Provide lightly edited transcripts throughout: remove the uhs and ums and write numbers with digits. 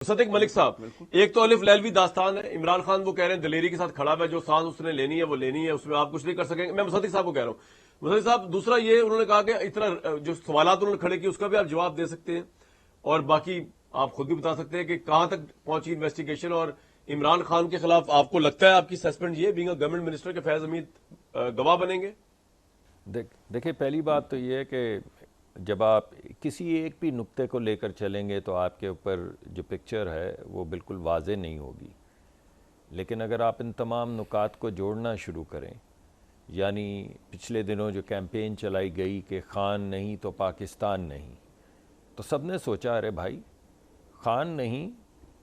صدیق ملک صاحب، ایک تو الف لیلوی داستان ہے. عمران خان وہ کہہ رہے ہیں دلیری کے ساتھ کھڑا ہے، جو سانس اس نے لینی ہے وہ لینی ہے، اس میں آپ کچھ نہیں کر سکیں گے. میں مصدق صاحب کو کہہ رہا ہوں. مصدق صاحب، دوسرا یہ انہوں نے کہا کہ اتنا جو سوالات انہوں نے کھڑے کیے اس کا بھی آپ جواب دے سکتے ہیں، اور باقی آپ خود بھی بتا سکتے ہیں کہ کہاں تک پہنچی انویسٹیگیشن. اور عمران خان کے خلاف آپ کو لگتا ہے آپ کی سسپینڈ یہ بینگ اے گورنمنٹ منسٹر کے فیض حمید گواہ بنیں گے؟ دیکھیں، پہلی بات تو یہ ہے کہ جب آپ کسی ایک بھی نقطے کو لے کر چلیں گے تو آپ کے اوپر جو پکچر ہے وہ بالکل واضح نہیں ہوگی. لیکن اگر آپ ان تمام نکات کو جوڑنا شروع کریں، یعنی پچھلے دنوں جو کیمپین چلائی گئی کہ خان نہیں تو پاکستان نہیں، تو سب نے سوچا ارے بھائی، خان نہیں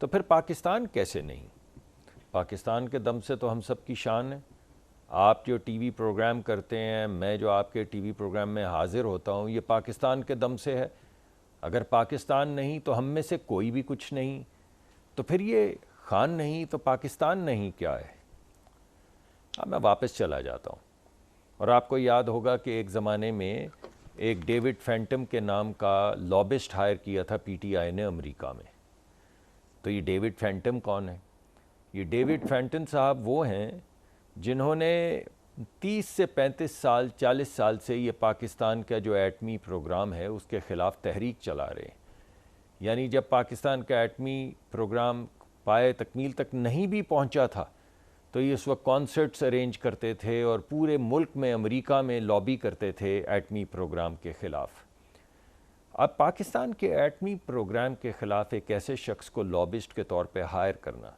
تو پھر پاکستان کیسے نہیں؟ پاکستان کے دم سے تو ہم سب کی شان ہے. آپ جو ٹی وی پروگرام کرتے ہیں، میں جو آپ کے ٹی وی پروگرام میں حاضر ہوتا ہوں، یہ پاکستان کے دم سے ہے. اگر پاکستان نہیں تو ہم میں سے کوئی بھی کچھ نہیں. تو پھر یہ خان نہیں تو پاکستان نہیں کیا ہے؟ اب میں واپس چلا جاتا ہوں، اور آپ کو یاد ہوگا کہ ایک زمانے میں ایک ڈیوڈ فینٹم کے نام کا لابسٹ ہائر کیا تھا پی ٹی آئی نے امریکہ میں. تو یہ ڈیوڈ فینٹم کون ہے؟ یہ ڈیوڈ فینٹم صاحب وہ ہیں جنہوں نے 30 سے 35 سال 40 سال سے یہ پاکستان کا جو ایٹمی پروگرام ہے اس کے خلاف تحریک چلا رہے ہیں. یعنی جب پاکستان کا ایٹمی پروگرام پائے تکمیل تک نہیں بھی پہنچا تھا تو یہ اس وقت کانسرٹس ارینج کرتے تھے اور پورے ملک میں امریکہ میں لابی کرتے تھے ایٹمی پروگرام کے خلاف. اب پاکستان کے ایٹمی پروگرام کے خلاف ایک ایسے شخص کو لابسٹ کے طور پہ ہائر کرنا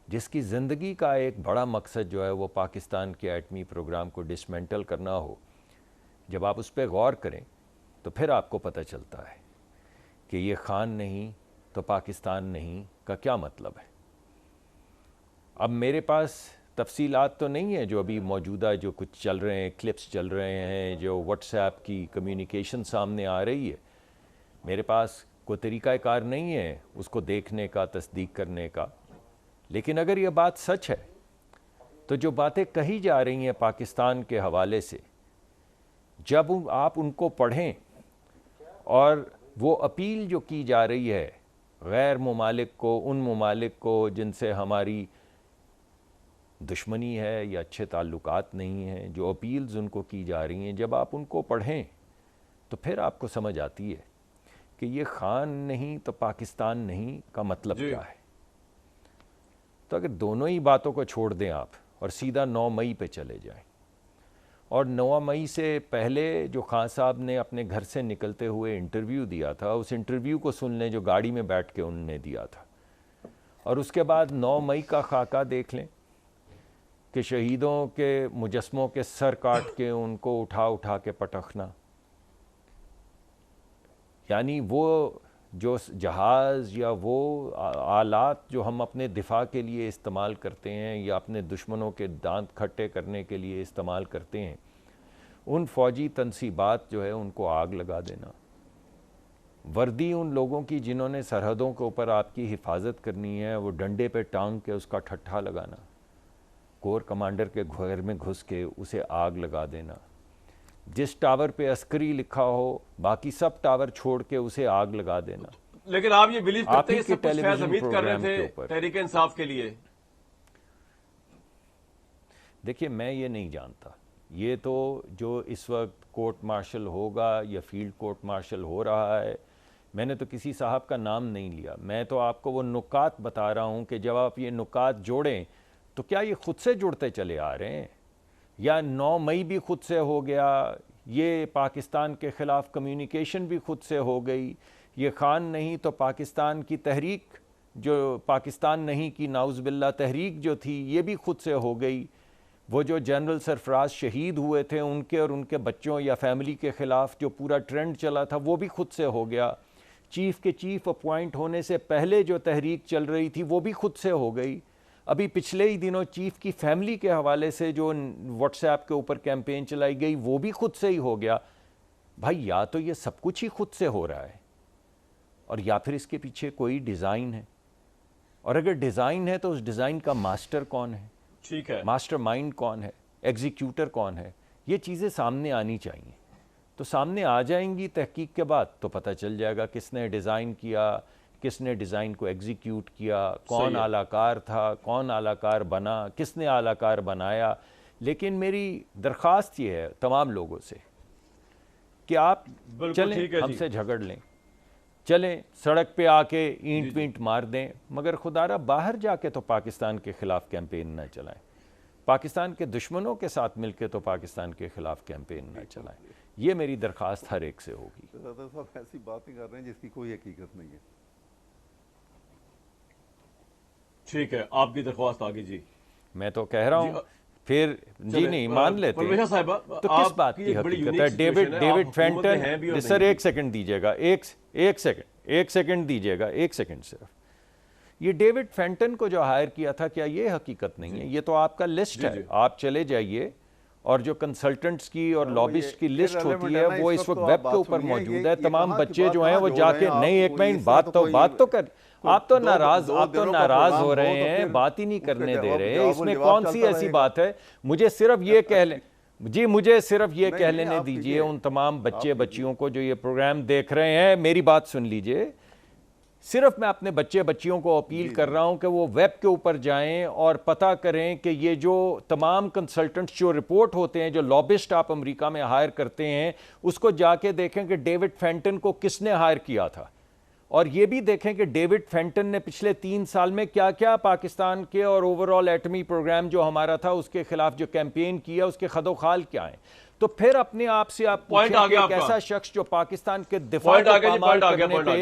جس کی زندگی کا ایک بڑا مقصد جو ہے وہ پاکستان کے ایٹمی پروگرام کو ڈسمینٹل کرنا ہو، جب آپ اس پہ غور کریں تو پھر آپ کو پتہ چلتا ہے کہ یہ خان نہیں تو پاکستان نہیں کا کیا مطلب ہے. اب میرے پاس تفصیلات تو نہیں ہیں جو ابھی موجودہ جو کچھ چل رہے ہیں، کلپس چل رہے ہیں، جو واٹس ایپ کی کمیونیکیشن سامنے آ رہی ہے. میرے پاس کوئی طریقہ کار نہیں ہے اس کو دیکھنے کا، تصدیق کرنے کا. لیکن اگر یہ بات سچ ہے تو جو باتیں کہی جا رہی ہیں پاکستان کے حوالے سے، جب آپ ان کو پڑھیں اور وہ اپیل جو کی جا رہی ہے غیر ممالک کو، ان ممالک کو جن سے ہماری دشمنی ہے یا اچھے تعلقات نہیں ہیں، جو اپیلز ان کو کی جا رہی ہیں، جب آپ ان کو پڑھیں تو پھر آپ کو سمجھ آتی ہے کہ یہ خان نہیں تو پاکستان نہیں کا مطلب جی. کیا ہے. تو اگر دونوں ہی باتوں کو چھوڑ دیں آپ اور سیدھا 9 مئی پہ چلے جائیں، اور 9 مئی سے پہلے جو خان صاحب نے اپنے گھر سے نکلتے ہوئے انٹرویو دیا تھا، اس انٹرویو کو سن لیں جو گاڑی میں بیٹھ کے انہوں نے دیا تھا، اور اس کے بعد 9 مئی کا خاکہ دیکھ لیں کہ شہیدوں کے مجسموں کے سر کاٹ کے ان کو اٹھا اٹھا کے پٹخنا. یعنی وہ جو جہاز یا وہ آلات جو ہم اپنے دفاع کے لیے استعمال کرتے ہیں یا اپنے دشمنوں کے دانت کھٹے کرنے کے لیے استعمال کرتے ہیں، ان فوجی تنصیبات جو ہے ان کو آگ لگا دینا. وردی ان لوگوں کی جنہوں نے سرحدوں کے اوپر آپ کی حفاظت کرنی ہے، وہ ڈنڈے پہ ٹانگ کے اس کا ٹھٹھا لگانا، کور کمانڈر کے گھر میں گھس کے اسے آگ لگا دینا. جس ٹاور پہ عسکری لکھا ہو باقی سب ٹاور چھوڑ کے اسے آگ لگا دینا. لیکن آپ یہ بلیو آپ کرتے ہی ہیں یہ کے سب کچھ ٹیلی فیض ویژن حمید کر رہے پروگرام کے تھے اوپر. تحریک انصاف کے لیے؟ دیکھیے، میں یہ نہیں جانتا. یہ تو جو اس وقت کورٹ مارشل ہوگا یا فیلڈ کورٹ مارشل ہو رہا ہے، میں نے تو کسی صاحب کا نام نہیں لیا. میں تو آپ کو وہ نکات بتا رہا ہوں کہ جب آپ یہ نکات جوڑیں تو کیا یہ خود سے جڑتے چلے آ رہے ہیں، یا 9 مئی بھی خود سے ہو گیا، یہ پاکستان کے خلاف کمیونیکیشن بھی خود سے ہو گئی، یہ خان نہیں تو پاکستان کی تحریک جو پاکستان نہیں کی نعوذ باللہ تحریک جو تھی یہ بھی خود سے ہو گئی، وہ جو جنرل سرفراز شہید ہوئے تھے ان کے اور ان کے بچوں یا فیملی کے خلاف جو پورا ٹرینڈ چلا تھا وہ بھی خود سے ہو گیا، چیف کے چیف اپوائنٹ ہونے سے پہلے جو تحریک چل رہی تھی وہ بھی خود سے ہو گئی. ابھی پچھلے ہی دنوں چیف کی فیملی کے حوالے سے جو واٹس ایپ کے اوپر کیمپین چلائی گئی وہ بھی خود سے ہی ہو گیا. بھائی، یا تو یہ سب کچھ ہی خود سے ہو رہا ہے اور یا پھر اس کے پیچھے کوئی ڈیزائن ہے، اور اگر ڈیزائن ہے تو اس ڈیزائن کا ماسٹر کون ہے، ٹھیک ہے. ماسٹر مائنڈ کون ہے، ایگزیکیوٹر کون ہے. یہ چیزیں سامنے آنی چاہیے. تو سامنے آ جائیں گی تحقیق کے بعد تو پتہ چل جائے گا کس نے ڈیزائن کیا، کس نے ڈیزائن کو ایگزیکیوٹ کیا، کون اعلیٰ کار تھا، کون اعلیٰ کار بنا، کس نے اعلیٰ کار بنایا. لیکن میری درخواست یہ ہے تمام لوگوں سے کہ آپ چلیں ہم سے جھگڑ لیں، چلیں سڑک پہ آ کے اینٹ وینٹ مار دیں، مگر خدا را باہر جا کے تو پاکستان کے خلاف کیمپین نہ چلائیں. پاکستان کے دشمنوں کے ساتھ مل کے تو پاکستان کے خلاف کیمپین نہ چلائیں. یہ میری درخواست ہر ایک سے ہوگی. زیادہ صاحب ایسی باتیں کر رہے ہیں جس کی کوئی حقیقت نہیں ہے. ٹھیک ہے، آپ کی درخواست آگے. جی میں تو کہہ رہا ہوں پھر جی نہیں مان لیتے تو کس بات کی حقیقت ہے. ڈیوڈ فینٹن سر ایک سیکنڈ دیجیے گا، ایک سیکنڈ دیجیے گا، ایک سیکنڈ صرف. یہ ڈیوڈ فینٹن کو جو ہائر کیا تھا کیا یہ حقیقت نہیں ہے؟ یہ تو آپ کا لسٹ ہے، آپ چلے جائیے اور جو کنسلٹنٹس کی اور لابسٹ کی لسٹ ہوتی ہے وہ اس وقت ویب کے اوپر موجود ہے. تمام بچے جو ہیں وہ جا کے نہیں ایک منٹ بات تو کر. آپ تو ناراض ہو رہے ہیں، بات ہی نہیں کرنے دے رہے. اس میں کون سی ایسی بات ہے؟ مجھے صرف یہ کہہ لیں جی، مجھے صرف یہ کہہ لینے دیجئے ان تمام بچے بچیوں کو جو یہ پروگرام دیکھ رہے ہیں، میری بات سن لیجئے. صرف میں اپنے بچے بچیوں کو اپیل کر رہا ہوں کہ وہ ویب کے اوپر جائیں اور پتہ کریں کہ یہ جو تمام کنسلٹنٹس جو رپورٹ ہوتے ہیں، جو لابسٹ آپ امریکہ میں ہائر کرتے ہیں، اس کو جا کے دیکھیں کہ ڈیوڈ فینٹن کو کس نے ہائر کیا تھا. اور یہ بھی دیکھیں کہ ڈیوڈ فینٹن نے پچھلے 3 سال میں کیا کیا پاکستان کے اور اوورآل ایٹمی پروگرام جو ہمارا تھا اس کے خلاف جو کیمپین کیا، اس کے خد و خال کیا ہیں. تو پھر اپنے آپ سے آپ پوچھیں کہ ایک ایسا شخص جو پاکستان کے دفاع کو پامال کرنے پہ